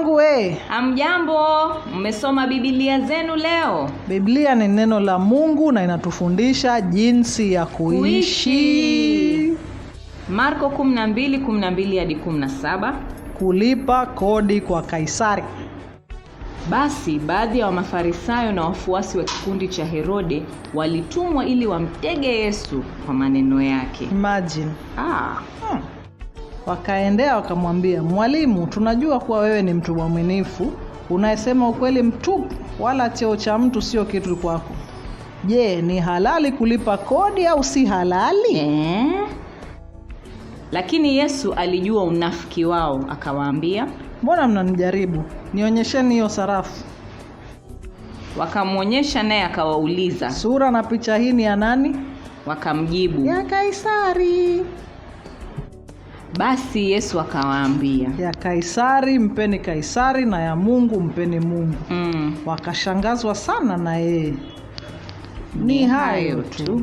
zangu we. Hamjambo, mmesoma Biblia zenu leo? Biblia ni neno la Mungu na inatufundisha jinsi ya kuishi. Marko 12:12 hadi 17. Kulipa kodi kwa Kaisari. Basi baadhi ya Mafarisayo na wafuasi wa kikundi cha Herode walitumwa ili wamtege Yesu kwa maneno yake. Imagine. Wakaendea wakamwambia, "Mwalimu, tunajua kuwa wewe ni mtu mwaminifu, unayesema ukweli mtupu, wala cheo cha mtu sio kitu kwako. Je, ni halali kulipa kodi au si halali?" Lakini Yesu alijua unafiki wao, akawaambia, "Mbona mnanijaribu? Nionyesheni hiyo sarafu." Wakamwonyesha, naye akawauliza, "Sura na picha hii ni ya nani?" Wakamjibu, "Ya Kaisari." Basi Yesu akawaambia, "Ya Kaisari mpeni Kaisari, na ya Mungu mpeni Mungu." Wakashangazwa sana na yeye. Ni hayo tu.